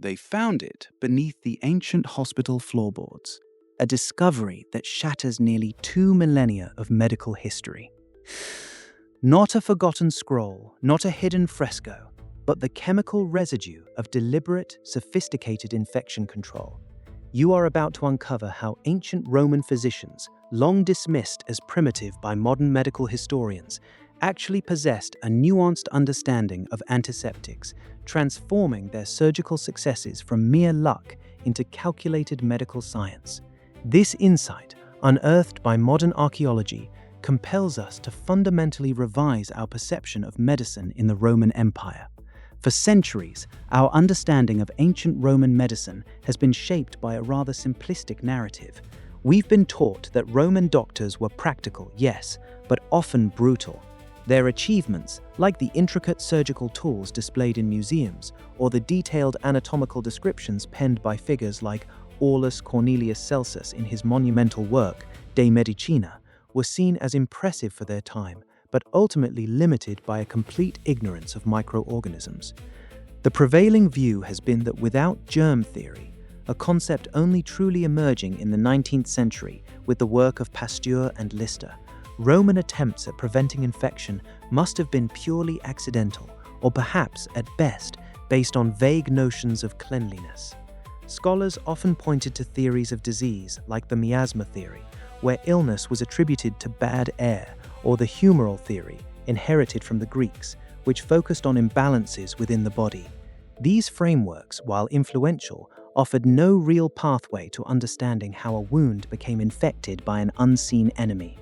They found it beneath the ancient hospital floorboards, a discovery that shatters nearly 2 millennia of medical history. Not a forgotten scroll, not a hidden fresco, but the chemical residue of deliberate, sophisticated infection control. You are about to uncover how ancient Roman physicians, long dismissed as primitive by modern medical historians, actually possessed a nuanced understanding of antiseptics, transforming their surgical successes from mere luck into calculated medical science. This insight, unearthed by modern archaeology, compels us to fundamentally revise our perception of medicine in the Roman Empire. For centuries, our understanding of ancient Roman medicine has been shaped by a rather simplistic narrative. We've been taught that Roman doctors were practical, yes, but often brutal. Their achievements, like the intricate surgical tools displayed in museums or the detailed anatomical descriptions penned by figures like Aulus Cornelius Celsus in his monumental work, De Medicina, were seen as impressive for their time, but ultimately limited by a complete ignorance of microorganisms. The prevailing view has been that without germ theory, a concept only truly emerging in the 19th century with the work of Pasteur and Lister, Roman attempts at preventing infection must have been purely accidental, or perhaps, at best, based on vague notions of cleanliness. Scholars often pointed to theories of disease, like the miasma theory, where illness was attributed to bad air, or the humoral theory, inherited from the Greeks, which focused on imbalances within the body. These frameworks, while influential, offered no real pathway to understanding how a wound became infected by an unseen enemy.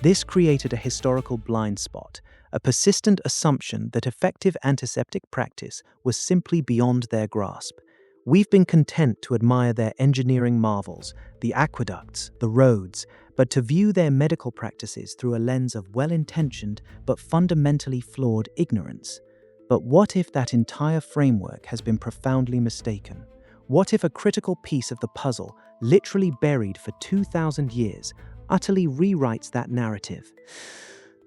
This created a historical blind spot, a persistent assumption that effective antiseptic practice was simply beyond their grasp. We've been content to admire their engineering marvels, the aqueducts, the roads, but to view their medical practices through a lens of well-intentioned but fundamentally flawed ignorance. But what if that entire framework has been profoundly mistaken? What if a critical piece of the puzzle, literally buried for 2,000 years, utterly rewrites that narrative?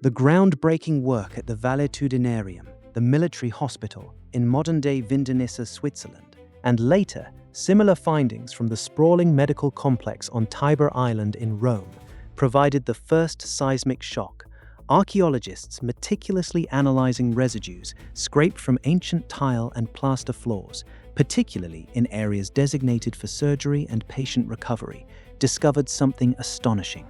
The groundbreaking work at the Valetudinarium, the military hospital in modern-day Vindenissa, Switzerland, and later, similar findings from the sprawling medical complex on Tiber Island in Rome, provided the first seismic shock. Archaeologists meticulously analyzing residues scraped from ancient tile and plaster floors, particularly in areas designated for surgery and patient recovery, discovered something astonishing.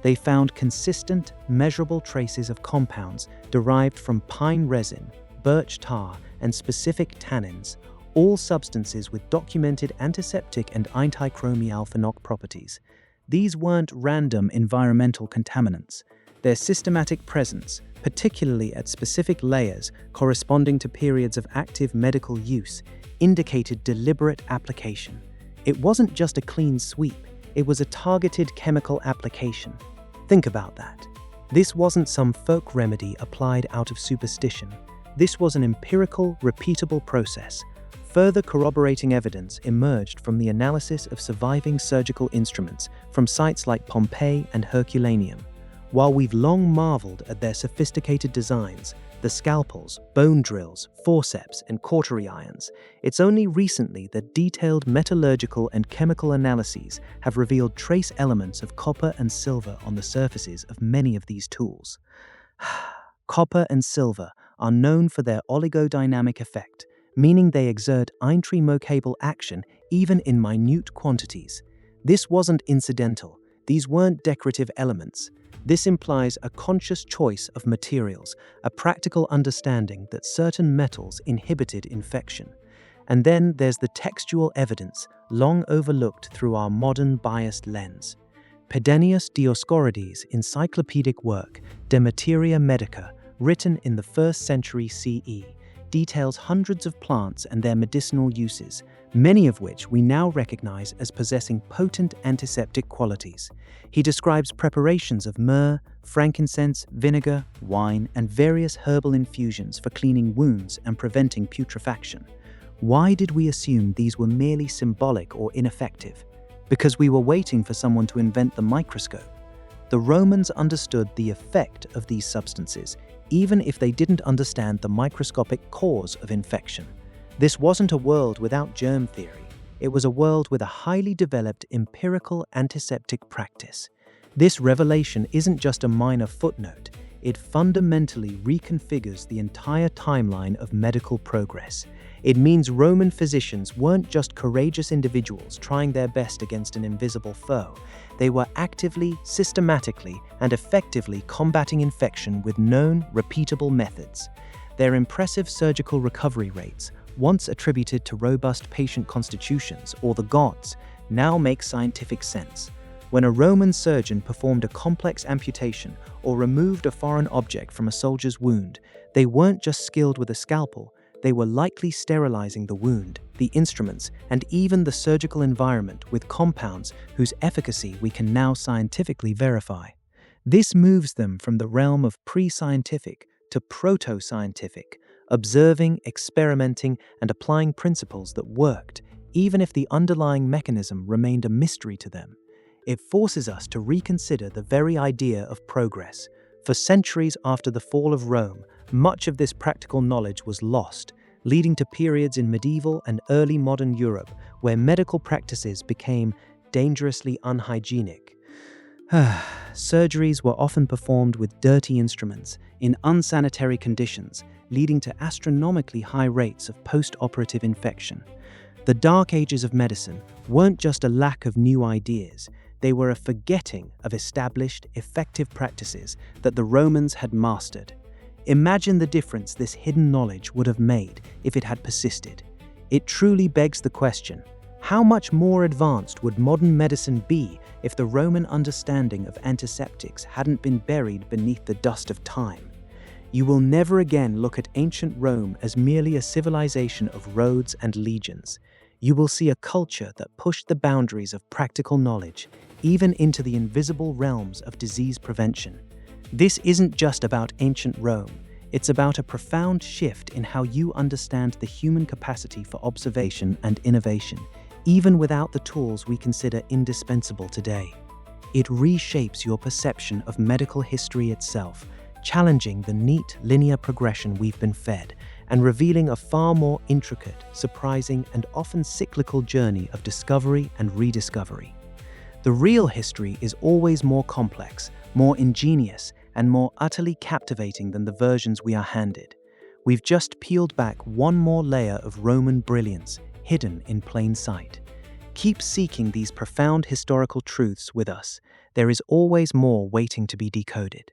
They found consistent, measurable traces of compounds derived from pine resin, birch tar, and specific tannins, all substances with documented antiseptic and anti-chromialphenol properties. These weren't random environmental contaminants. Their systematic presence, particularly at specific layers corresponding to periods of active medical use, indicated deliberate application. It wasn't just a clean sweep, it was a targeted chemical application. Think about that. This wasn't some folk remedy applied out of superstition. This was an empirical, repeatable process. Further corroborating evidence emerged from the analysis of surviving surgical instruments from sites like Pompeii and Herculaneum. While we've long marveled at their sophisticated designs, the scalpels, bone drills, forceps, and cautery irons, it's only recently that detailed metallurgical and chemical analyses have revealed trace elements of copper and silver on the surfaces of many of these tools. Copper and silver are known for their oligodynamic effect, meaning they exert intramocable action even in minute quantities. This wasn't incidental. These weren't decorative elements. This implies a conscious choice of materials, a practical understanding that certain metals inhibited infection. And then there's the textual evidence, long overlooked through our modern biased lens. Pedanius Dioscorides' encyclopedic work, De Materia Medica, written in the 1st century CE, details hundreds of plants and their medicinal uses, many of which we now recognize as possessing potent antiseptic qualities. He describes preparations of myrrh, frankincense, vinegar, wine, and various herbal infusions for cleaning wounds and preventing putrefaction. Why did we assume these were merely symbolic or ineffective? Because we were waiting for someone to invent the microscope. The Romans understood the effect of these substances, even if they didn't understand the microscopic cause of infection. This wasn't a world without germ theory. It was a world with a highly developed empirical antiseptic practice. This revelation isn't just a minor footnote. It fundamentally reconfigures the entire timeline of medical progress. It means Roman physicians weren't just courageous individuals trying their best against an invisible foe. They were actively, systematically, and effectively combating infection with known, repeatable methods. Their impressive surgical recovery rates, once attributed to robust patient constitutions or the gods, now make scientific sense. When a Roman surgeon performed a complex amputation or removed a foreign object from a soldier's wound, they weren't just skilled with a scalpel, they were likely sterilizing the wound, the instruments, and even the surgical environment with compounds whose efficacy we can now scientifically verify. This moves them from the realm of pre-scientific to proto-scientific, observing, experimenting, and applying principles that worked, even if the underlying mechanism remained a mystery to them. It forces us to reconsider the very idea of progress. For centuries after the fall of Rome, much of this practical knowledge was lost, leading to periods in medieval and early modern Europe where medical practices became dangerously unhygienic. Surgeries were often performed with dirty instruments, in unsanitary conditions, leading to astronomically high rates of post-operative infection. The Dark Ages of medicine weren't just a lack of new ideas, they were a forgetting of established, effective practices that the Romans had mastered. Imagine the difference this hidden knowledge would have made if it had persisted. It truly begs the question, how much more advanced would modern medicine be if the Roman understanding of antiseptics hadn't been buried beneath the dust of time? You will never again look at ancient Rome as merely a civilization of roads and legions. You will see a culture that pushed the boundaries of practical knowledge, even into the invisible realms of disease prevention. This isn't just about ancient Rome, it's about a profound shift in how you understand the human capacity for observation and innovation, even without the tools we consider indispensable today. It reshapes your perception of medical history itself, challenging the neat, linear progression we've been fed, and revealing a far more intricate, surprising, and often cyclical journey of discovery and rediscovery. The real history is always more complex, more ingenious, and more utterly captivating than the versions we are handed. We've just peeled back one more layer of Roman brilliance, hidden in plain sight. Keep seeking these profound historical truths with us. There is always more waiting to be decoded.